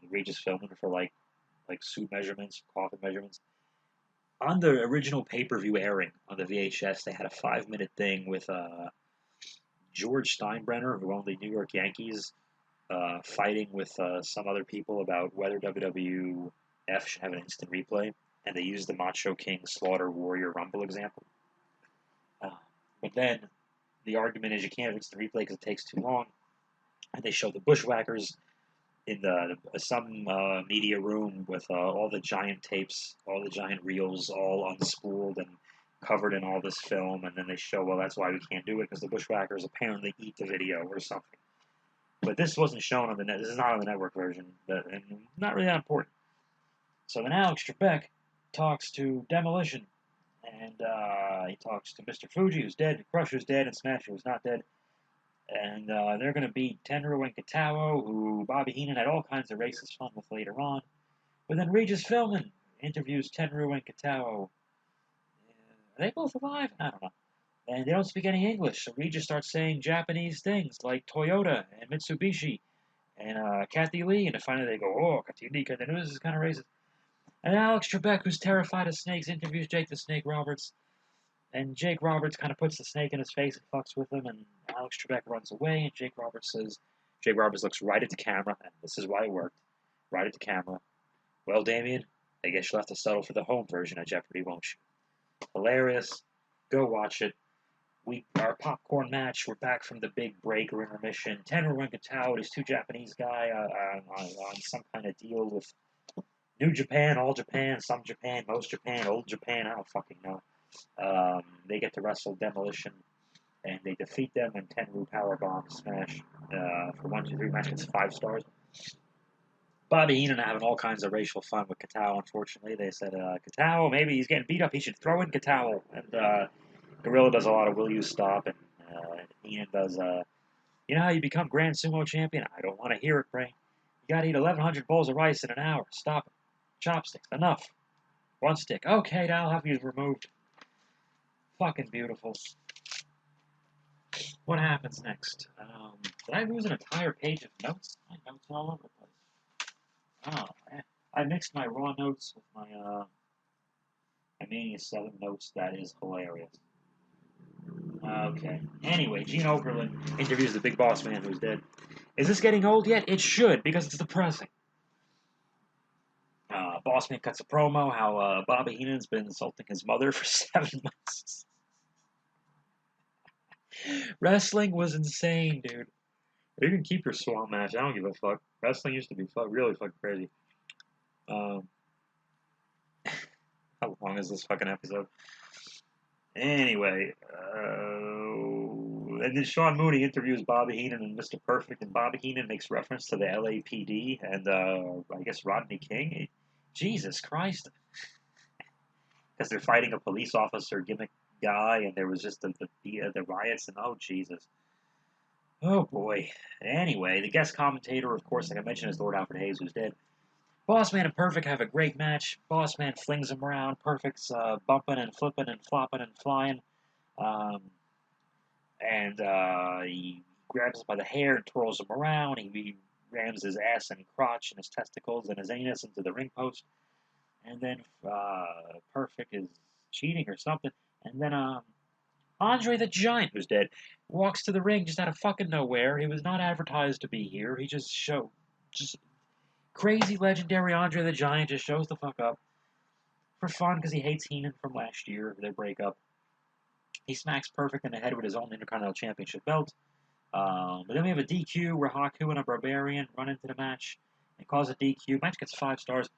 Regis Philbin for like suit measurements, coffin measurements. On the original pay-per-view airing on the VHS, they had a 5-minute thing with George Steinbrenner, who owned the New York Yankees, fighting with some other people about whether WWF should have an instant replay, and they used the Macho King Slaughter Warrior Rumble example. But then the argument is you can't have instant replay because it takes too long, and they show the Bushwhackers in some media room with all the giant tapes, all the giant reels, all unspooled and covered in all this film, and then they show, well, that's why we can't do it, because the Bushwhackers apparently eat the video or something. But this wasn't shown on the net. This is not on the network version, and not really that important. So then Alex Trebek talks to Demolition, and he talks to Mr. Fuji, who's dead, Crusher's dead, and Smasher, who's not dead. And they're going to beat Tenryu and Katawa, who Bobby Heenan had all kinds of racist fun with later on. But then Regis Philbin interviews Tenryu and Katawa. Are they both alive? I don't know. And they don't speak any English, so Regis starts saying Japanese things like Toyota and Mitsubishi and Kathy Lee, and then finally they go, oh, Kathy Lee, this is kind of racist. And Alex Trebek, who's terrified of snakes, interviews Jake the Snake Roberts. And Jake Roberts kind of puts the snake in his face and fucks with him, and Alex Trebek runs away, and Jake Roberts looks right at the camera, and this is why it worked, right at the camera. Well, Damien, I guess you'll have to settle for the home version of Jeopardy, won't you? Hilarious. Go watch it. Our popcorn match, we're back from the big break or intermission. Tenryu and Katawa, these two Japanese guys on some kind of deal with New Japan, All Japan, some Japan, most Japan, old Japan, I don't fucking know. They get to wrestle Demolition, and they defeat them, and Tenryu powerbomb smash for 1, 2, 3 match gets 5 stars. Bobby Heenan having all kinds of racial fun with Katawa, unfortunately. They said, Katawa, maybe he's getting beat up, he should throw in Katawa. And Gorilla does a lot of will you stop, and Heenan does, you know how you become Grand Sumo Champion? I don't want to hear it, Brain. You gotta eat 1,100 bowls of rice in an hour. Stop it. Chopsticks. Enough. 1 stick. Okay, that'll have you removed. Fucking beautiful. What happens next? Did I lose an entire page of notes? My notes are all over the place. Oh, man. I mixed my Raw notes with my Mania 7 notes. That is hilarious. Okay. Anyway, Gene Okerlund interviews the big boss man who's dead. Is this getting old yet? It should, because it's depressing. Boss man cuts a promo how Bobby Heenan's been insulting his mother for 7 months. Wrestling was insane, dude. You can keep your swamp match. I don't give a fuck. Wrestling used to be really fucking crazy. How long is this fucking episode? Anyway, and then Sean Mooney interviews Bobby Heenan and Mr. Perfect, and Bobby Heenan makes reference to the LAPD and I guess Rodney King. Jesus Christ, because they're fighting a police officer gimmick guy, and there was just the riots, and oh Jesus, oh boy. Anyway, the guest commentator, of course, like I mentioned, is Lord Alfred Hayes, who's dead. Boss Man and Perfect have a great match. Boss Man flings him around. Perfect's bumping and flipping and flopping and flying. Um, and he grabs him by the hair and twirls him around. He rams his ass and crotch and his testicles and his anus into the ring post. And then Perfect is cheating or something. And then Andre the Giant, who's dead, walks to the ring just out of fucking nowhere. He was not advertised to be here. He just crazy legendary Andre the Giant just shows the fuck up for fun because he hates Heenan from last year, their breakup. He smacks Perfect in the head with his own Intercontinental Championship belt. But then we have a DQ where Haku and a Barbarian run into the match and cause a DQ. Match gets 5 stars.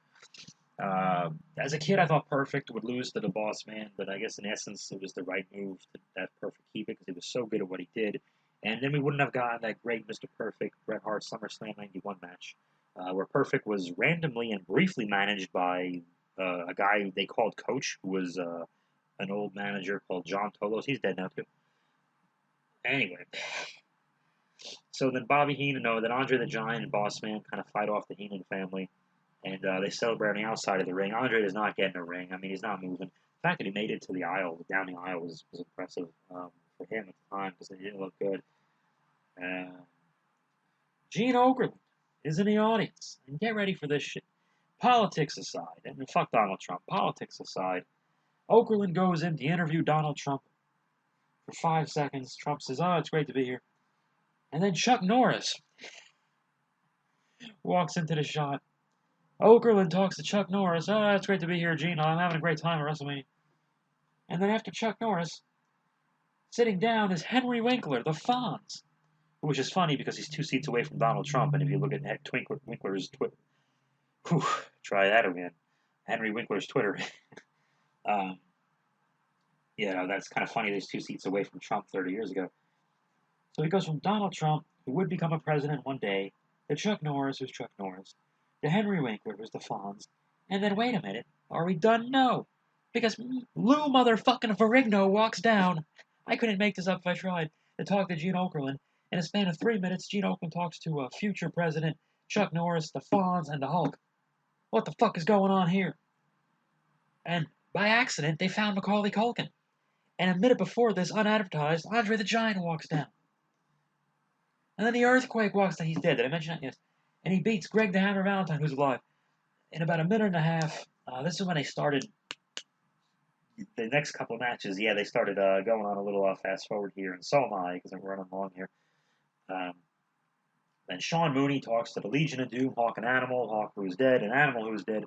As a kid, I thought Perfect would lose to the Boss Man, but I guess in essence it was the right move to have Perfect keep it because he was so good at what he did. And then we wouldn't have gotten that great Mr. Perfect Bret Hart SummerSlam 91 match, where Perfect was randomly and briefly managed by a guy they called Coach, who was an old manager called John Tolos. He's dead now, too. Anyway, so then Bobby Heenan, no, then Andre the Giant and Boss Man kind of fight off the Heenan family, and they celebrate on the outside of the ring. Andre does not get in the ring. I mean, he's not moving. The fact that he made it to the aisle, down the aisle, was impressive for him at the time because he didn't look good. Gene Okerlund is in the audience. And get ready for this shit. Politics aside, and fuck Donald Trump, politics aside, Okerlund goes in to interview Donald Trump for 5 seconds. Trump says, "Oh, it's great to be here." And then Chuck Norris walks into the shot. Okerlund talks to Chuck Norris. "Oh, it's great to be here, Gene. I'm having a great time at WrestleMania." And then after Chuck Norris, sitting down is Henry Winkler, the Fonz. Which is funny because he's 2 seats away from Donald Trump, and if you look at Winkler's Twitter, try that again. Henry Winkler's Twitter. That's kind of funny. He's 2 seats away from Trump 30 years ago. So he goes from Donald Trump, who would become a president one day, to Chuck Norris, who's Chuck Norris, to Henry Winkler, who's the Fonz, and then wait a minute, are we done? No, because Lou motherfucking Ferrigno walks down. I couldn't make this up if I tried to talk to Gene Okerlund. In a span of 3 minutes, Gene Okerlund talks to a future president, Chuck Norris, the Fonz, and the Hulk. What the fuck is going on here? And by accident, they found Macaulay Culkin. And a minute before this, unadvertised, Andre the Giant walks down. And then the Earthquake walks down. He's dead. Did I mention that? Yes. And he beats Greg the Hammer Valentine, who's alive, in about a minute and a half. This is when they started the next couple of matches. Yeah, they started going on a little fast forward here, and so am I, because I'm running long here. Then Sean Mooney talks to the Legion of Doom, Hawk and Animal, Hawk who's dead, and Animal who's dead.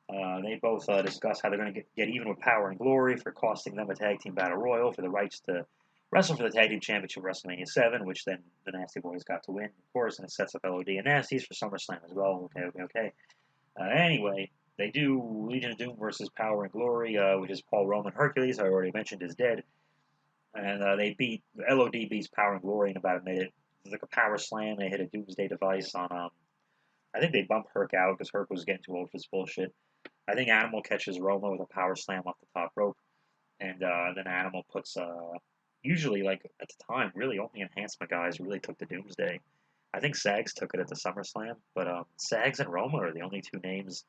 They both discuss how they're going to get even with Power and Glory for costing them a tag team battle royal for the rights to wrestle for the tag team championship WrestleMania VII, which then the Nasty Boys got to win, of course, and it sets up LOD and Nasties for SummerSlam as well. Okay. Anyway, they do Legion of Doom versus Power and Glory, which is Paul Roman Hercules, I already mentioned, is dead. And LOD beats Power and Glory in about a minute. It's like a power slam. They hit a Doomsday device on, I think they bumped Herc out because Herc was getting too old for this bullshit. I think Animal catches Roma with a power slam off the top rope. And then Animal puts, usually, like, at the time, really only enhancement guys really took the Doomsday. I think Sags took it at the SummerSlam, but Sags and Roma are the only 2 names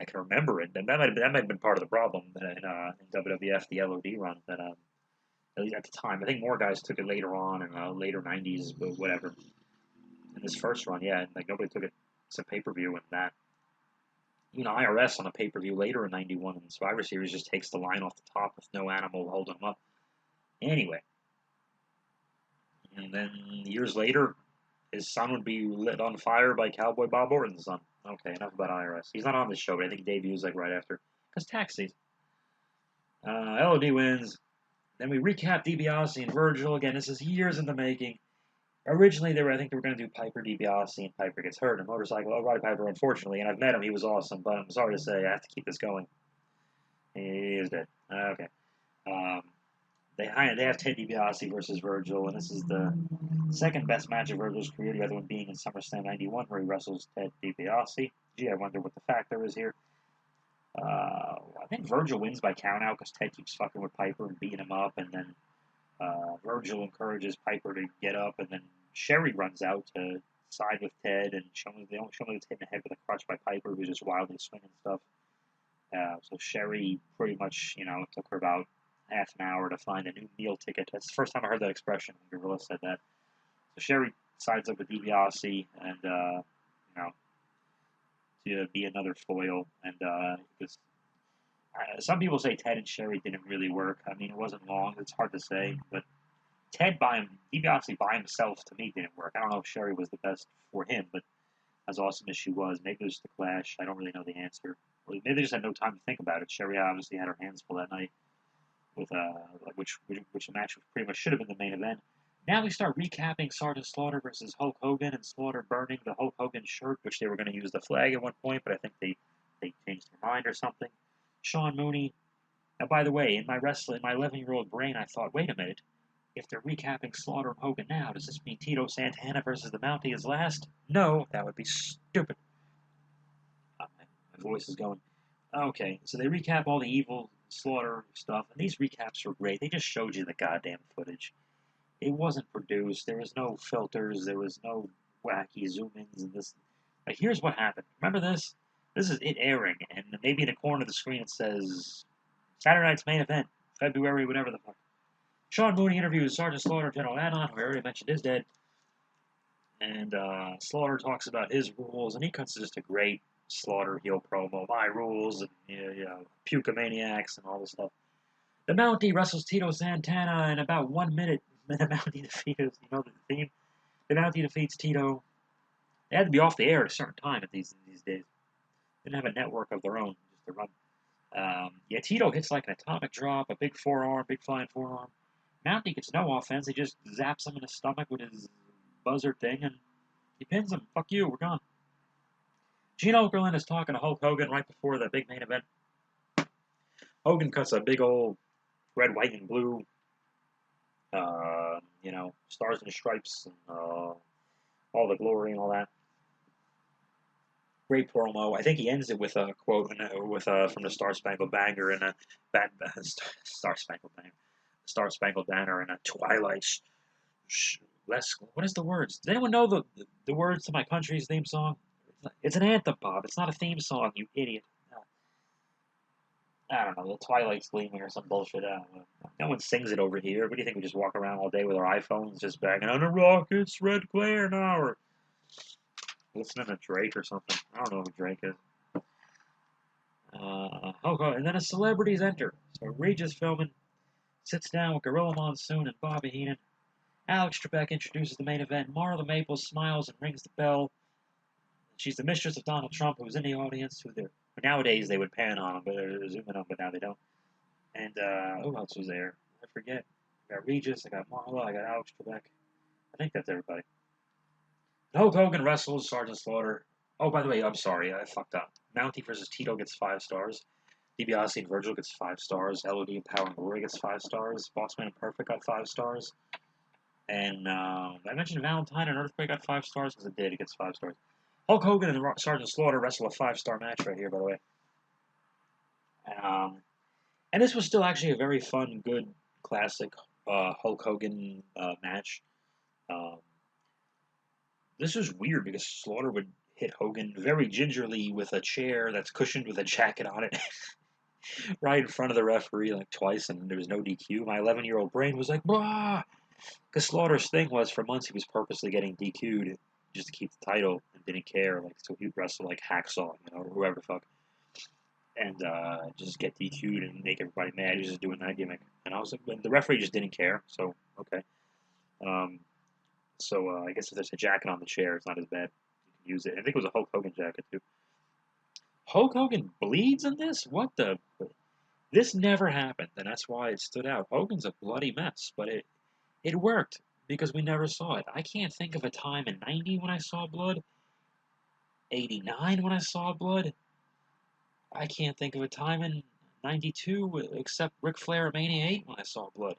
I can remember it. And that might have been part of the problem in WWF, the LOD run, that at least at the time. I think more guys took it later on in later 90s, but whatever. In this first run, yeah, like nobody took it to pay-per-view, and that, IRS on a pay-per-view later in 91 and Survivor Series just takes the line off the top with no Animal holding them up. Anyway. And then years later, his son would be lit on fire by Cowboy Bob Orton's son. Okay, enough about IRS. He's not on this show, but I think he debuts like right after. Because tax season. LOD wins. Then we recap DiBiase and Virgil. Again, this is years in the making. Originally, I think they were going to do Piper DiBiase, and Piper gets hurt in a motorcycle. Oh, Roddy Piper, unfortunately, and I've met him. He was awesome, but I'm sorry to say, I have to keep this going. He is dead. Okay. They have Ted DiBiase versus Virgil, and this is the second best match of Virgil's career, the other one being in SummerSlam '91, where he wrestles Ted DiBiase. Gee, I wonder what the factor is here. I think Virgil wins by countout because Ted keeps fucking with Piper and beating him up, and then Virgil encourages Piper to get up, and then Sherry runs out to side with Ted, and they only gets hit in the head with a crutch by Piper, who's just wildly swinging stuff. So Sherry pretty much, it took her about half an hour to find a new meal ticket. That's the first time I heard that expression. Gorilla said that. So Sherry sides up with DiBiase, and to be another foil, and because some people say Ted and Sherry didn't really work. I mean, it wasn't long. It's hard to say, but DiBiase by himself, to me, didn't work. I don't know if Sherry was the best for him, but as awesome as she was, maybe it was the Clash. I don't really know the answer. Maybe they just had no time to think about it. Sherry obviously had her hands full that night with which match pretty much should have been the main event. Now we start recapping Sergeant Slaughter versus Hulk Hogan, and Slaughter burning the Hulk Hogan shirt, which they were going to use the flag at one point, but I think they changed their mind or something. Sean Mooney. Now, by the way, in my 11-year-old brain, I thought, wait a minute. If they're recapping Slaughter and Hogan now, does this mean Tito Santana versus the Mountie is last? No, that would be stupid. My voice is going. Okay, so they recap all the evil Slaughter stuff, and these recaps were great. They just showed you the goddamn footage. It wasn't produced. There was no filters. There was no wacky zoom-ins and this. Like, here's what happened. Remember this? This is it airing, and maybe in the corner of the screen it says Saturday night's main event, February, whatever the fuck. Sean Mooney interviews Sergeant Slaughter, General Adnan, who I already mentioned is dead. And Slaughter talks about his rules, and he cuts just a great Slaughter heel promo. My rules, and Pukamaniacs, and all this stuff. The Mountie wrestles Tito Santana in about 1 minute. Then the Mountie defeats, the theme? The Mountie defeats Tito. They had to be off the air at a certain time at these days. They didn't have a network of their own just to run. Tito hits like an atomic drop, a big forearm, big flying forearm. Mountie gets no offense. He just zaps him in the stomach with his buzzer thing, and he pins him. Fuck you, we're gone. Gene Okerlund is talking to Hulk Hogan right before the big main event. Hogan cuts a big old red, white, and blue, stars and stripes, and all the glory and all that. Great promo. I think he ends it with a quote from the Star Spangled Banner and a Star Spangled Banner and a Twilight. What is the words? Does anyone know the words to my country's theme song? It's an anthem, Bob. It's not a theme song, you idiot. I don't know, the Twilight's gleaming or some bullshit. I don't know. No one sings it over here. What do you think? We just walk around all day with our iPhones just banging on the rockets, red glare now, or listening to Drake or something. I don't know who Drake is. And then a celebrities enter. So Regis Philbin sits down with Gorilla Monsoon and Bobby Heenan. Alex Trebek introduces the main event. Marla Maples smiles and rings the bell. She's the mistress of Donald Trump, who's in the audience. Nowadays they would pan on him, but they're zooming on, but now they don't. And who else was there? I forget. I got Regis, I got Marla, I got Alex Trebek. I think that's everybody. Hulk Hogan wrestles Sergeant Slaughter. Oh, by the way, I'm sorry, I fucked up. Mountie versus Tito gets 5 stars. DiBiase and Virgil gets 5 stars. LOD and Power and Glory gets 5 stars. Bossman and Perfect got 5 stars. And I mentioned Valentine and Earthquake got 5 stars because it did. It gets 5 stars. Hulk Hogan and Sergeant Slaughter wrestle a 5-star match right here, by the way. And this was still actually a very fun, good, classic Hulk Hogan match. This was weird because Slaughter would hit Hogan very gingerly with a chair that's cushioned with a jacket on it right in front of the referee like twice, and there was no DQ. My 11-year-old brain was like, "Bah!" Because Slaughter's thing was for months he was purposely getting DQ'd just to keep the title and didn't care, like so he'd wrestle like Hacksaw, or whoever the fuck, and just get DQ'd and make everybody mad. He was just doing that gimmick, and I was like, the referee just didn't care. So okay, I guess if there's a jacket on the chair, it's not as bad. You can use it. I think it was a Hulk Hogan jacket too. Hulk Hogan bleeds in this? What the? This never happened, and that's why it stood out. Hogan's a bloody mess, but it worked because we never saw it. I can't think of a time in '90 when I saw blood. '89 when I saw blood. I can't think of a time in 92, except Ric Flair Mania 8 when I saw blood.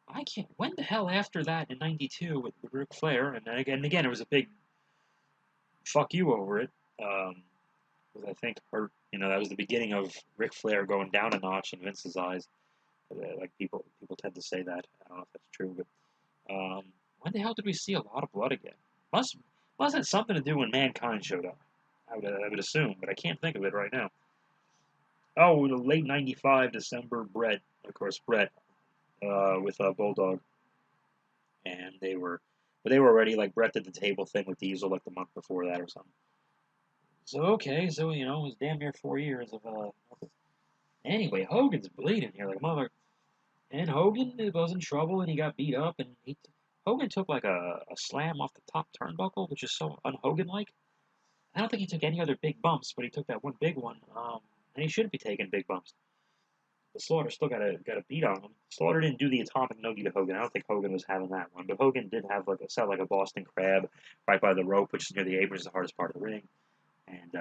I can't. When the hell after that in '92 with Ric Flair, and then again, it was a big fuck you over it. Was I think hurt. That was the beginning of Ric Flair going down a notch in Vince's eyes. Like people tend to say that. I don't know if that's true, but when the hell did we see a lot of blood again? Must have something to do when Mankind showed up. I would assume, but I can't think of it right now. Oh, the late '95 December, Brett, of course, with Bulldog, and they were already like Brett did the table thing with Diesel like the month before that or something. So okay, so it was damn near 4 years of Anyway, Hogan's bleeding here like mother, and Hogan was in trouble and he got beat up and Hogan took like a slam off the top turnbuckle, which is so un-Hogan like. I don't think he took any other big bumps, but he took that one big one, and he shouldn't be taking big bumps. But Slaughter still got a beat on him. Slaughter didn't do the atomic no-gi to Hogan. I don't think Hogan was having that one, but Hogan did have like a Boston Crab right by the rope, which is near the apron, is the hardest part of the ring. And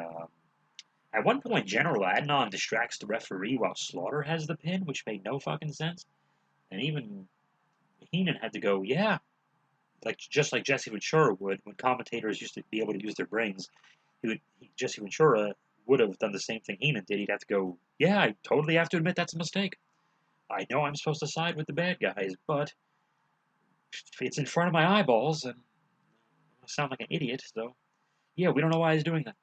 at one point, General Adnan distracts the referee while Slaughter has the pin, which made no fucking sense. And even Heenan had to go, yeah, just like Jesse Ventura would when commentators used to be able to use their brains. Jesse Ventura would have done the same thing Heenan did. He'd have to go, yeah, I totally have to admit that's a mistake. I know I'm supposed to side with the bad guys, but it's in front of my eyeballs, and I sound like an idiot, so yeah, we don't know why he's doing that.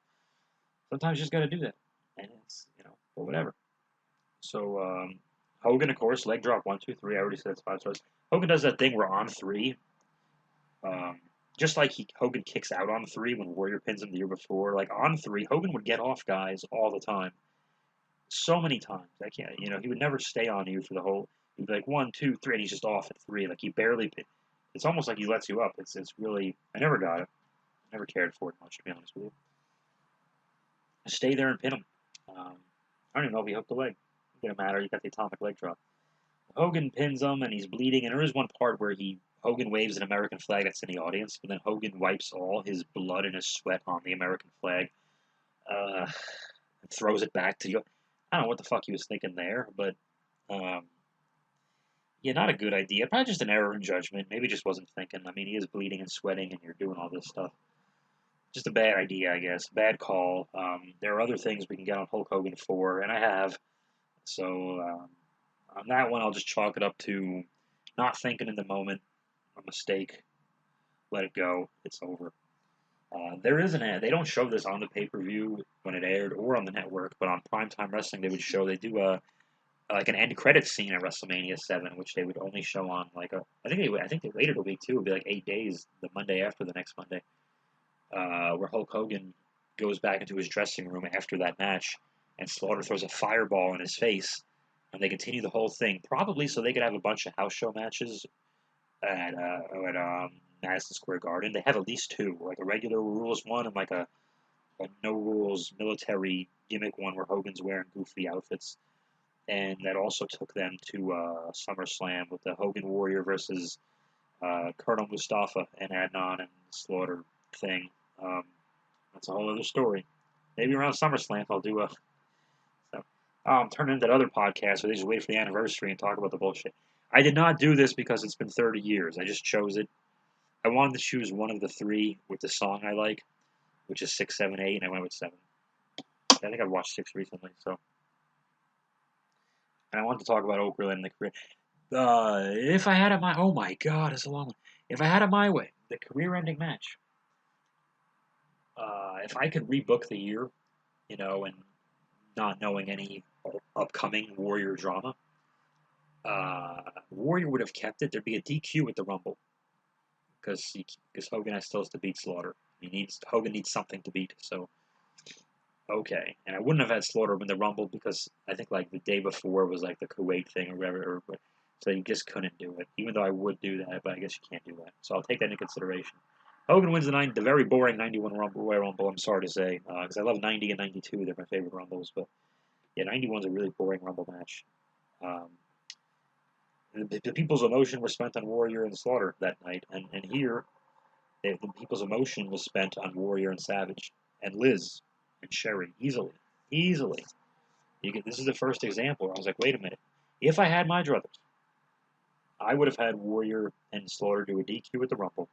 Sometimes you just gotta do that. And it's, but whatever. So, Hogan, of course, leg drop, 1, 2, 3. I already said 5 stars. Hogan does that thing where on 3, just like Hogan kicks out on 3 when Warrior pins him the year before, like on 3, Hogan would get off guys all the time. So many times. I can't, he would never stay on you for the whole, he'd be like 1, 2, 3, and he's just off at 3. Like he barely, it's almost like he lets you up. It's really, I never got it. I never cared for it much, to be honest with you. Stay there and pin him. I don't even know if he hooked the leg. It didn't matter. You got the atomic leg drop. Hogan pins him, and he's bleeding. And there is one part where Hogan waves an American flag that's in the audience, but then Hogan wipes all his blood and his sweat on the American flag. And throws it back to you. I don't know what the fuck he was thinking there, but yeah, not a good idea. Probably just an error in judgment. Maybe just wasn't thinking. I mean, he is bleeding and sweating, and you're doing all this stuff. Just a bad idea, I guess. Bad call. There are other things we can get on Hulk Hogan for, and I have. So on that one, I'll just chalk it up to not thinking in the moment, a mistake. Let it go. It's over. There is an ad. They don't show this on the pay-per-view when it aired or on the network, but on Primetime Wrestling they would show. They do like an end credits scene at WrestleMania VII, which they would only show on like I think they waited a week too. It would be like 8 days, the Monday after the next Monday. Where Hulk Hogan goes back into his dressing room after that match, and Slaughter throws a fireball in his face, and they continue the whole thing, probably so they could have a bunch of house show matches at Madison Square Garden. They have at least 2, like a regular rules one and like a no rules military gimmick one where Hogan's wearing goofy outfits, and that also took them to SummerSlam with the Hogan Warrior versus Colonel Mustafa and Adnan and Slaughter thing. That's a whole other story. Maybe around SummerSlam I'll do turn into that other podcast where they just wait for the anniversary and talk about the bullshit. I did not do this because it's been 30 years. I just chose it. I wanted to choose one of the 3 with the song I like, which is 6, 7, 8, and I went with 7. I think I've watched 6 recently, so. And I wanted to talk about Oprah and the career. If I had it my, oh my god, it's a long one. If I had it my way, the career-ending match. If I could rebook the year, and not knowing any upcoming Warrior drama, Warrior would have kept it. There'd be a DQ at the Rumble because Hogan still has to beat Slaughter. Hogan needs something to beat. So okay, and I wouldn't have had Slaughter win the Rumble because I think like the day before was like the Kuwait thing or whatever. So you just couldn't do it. Even though I would do that, but I guess you can't do that. So I'll take that into consideration. Hogan wins the very boring 91 Royal Rumble, I'm sorry to say, because I love 90 and 92. They're my favorite Rumbles, but yeah, 91's a really boring Rumble match. The people's emotion was spent on Warrior and Slaughter that night, and here, the people's emotion was spent on Warrior and Savage, and Liz, and Sherry, easily. This is the first example where I was like, wait a minute. If I had my druthers, I would have had Warrior and Slaughter do a DQ at the Rumble.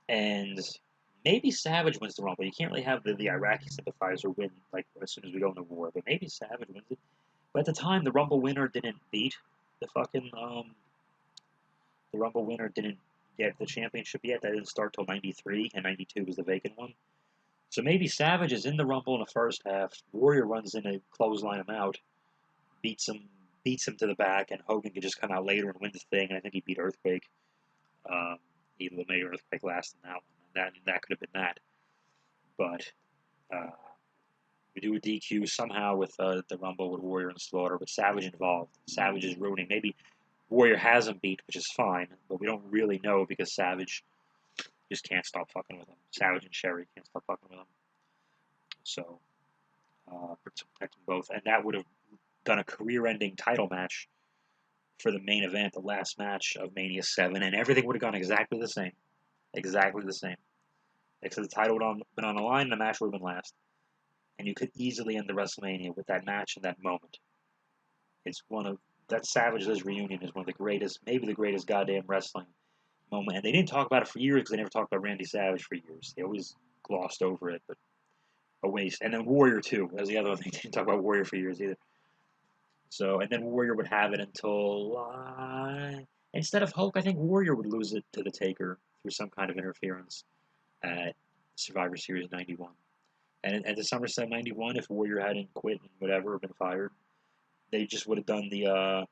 And maybe Savage wins the Rumble. You can't really have the Iraqi sympathizer win like as soon as we go into war, but maybe Savage wins it. But at the time, the Rumble winner didn't beat the fucking the Rumble winner didn't get the championship yet. That didn't start till '93, and '92 was the vacant one. So maybe Savage is in the Rumble in the first half. Warrior runs in and clothesline him out, beats him to the back, and Hogan could just come out later and win the thing. And I think he beat Earthquake. He made Earthquake last in that one. That could have been that. But we do a DQ somehow with the Rumble with Warrior and Slaughter, with Savage involved. Savage is ruining. Maybe Warrior has him beat, which is fine, but we don't really know because Savage just can't stop fucking with him. Savage and Sherry can't stop fucking with him. So, protect them both. And that would have done a career-ending title match for the main event, the last match of Mania 7, and everything would have gone exactly the same. Exactly the same. Except the title would have been on the line, and the match would have been last. And you could easily end the WrestleMania with that match and that moment. It's that Savage's reunion is one of the greatest, maybe the greatest goddamn wrestling moment. And they didn't talk about it for years because they never talked about Randy Savage for years. They always glossed over it, but a waste. And then Warrior, too. That was the other one. They didn't talk about Warrior for years either. So, and then Warrior would have it until, instead of Hulk, I think Warrior would lose it to the Taker through some kind of interference at Survivor Series 91. And at the SummerSlam 91, if Warrior hadn't quit and whatever, or been fired, they just would have done the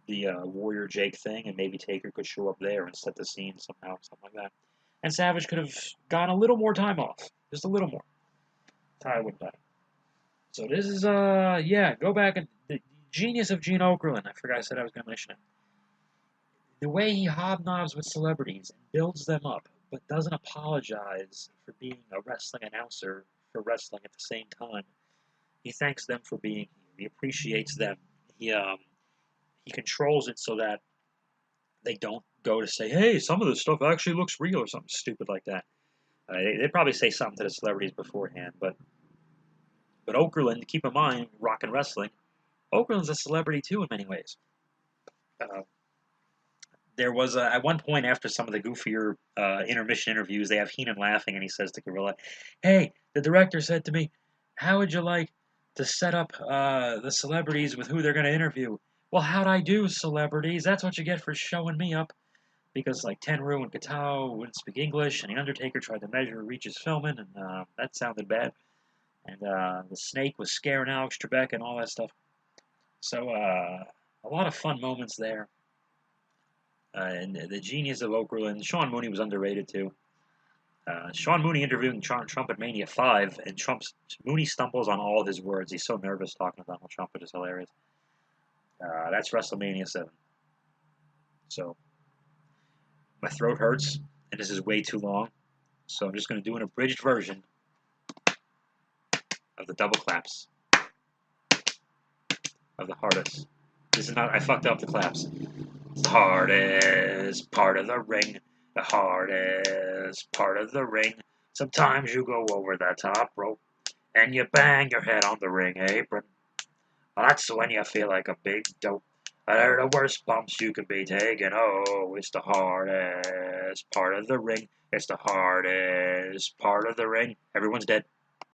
Warrior Jake thing, and maybe Taker could show up there and set the scene somehow, something like that. And Savage could have gotten a little more time off, just a little more. Ty wouldn't die. So this is go back and the genius of Gene Okerlund. I forgot I said I was going to mention it. The way he hobnobs with celebrities and builds them up, but doesn't apologize for being a wrestling announcer for wrestling at the same time. He thanks them for being here. He appreciates them. He controls it so that they don't go to say, hey, some of this stuff actually looks real or something stupid like that. They probably say something to the celebrities beforehand, but Okerlund, keep in mind, rock and wrestling, Okerlund's a celebrity too in many ways. There was at one point after some of the goofier intermission interviews, they have Heenan laughing, and he says to Gorilla, "Hey, the director said to me, how would you like to set up the celebrities with who they're going to interview?" Well, how'd I do, celebrities? That's what you get for showing me up. Because like Tenryu and Katao wouldn't speak English, and the Undertaker tried to measure Reach's filming, and that sounded bad. And the Snake was scaring Alex Trebek and all that stuff. So a lot of fun moments there. And the genius of Okerlund. Sean Mooney was underrated too. Sean Mooney interviewing Trump at Mania 5, and Mooney stumbles on all of his words. He's so nervous talking about Donald Trump, which is hilarious. That's WrestleMania 7. So my throat hurts, and this is way too long. So I'm just going to do an abridged version of the double claps of the hardest. This is not, I fucked up the claps. The hardest part of the ring. The hardest part of the ring. Sometimes you go over the top rope and you bang your head on the ring apron. That's when you feel like a big dope. They're the worst bumps you could be taking. Oh, it's the hardest part of the ring. It's the hardest part of the ring. Everyone's dead.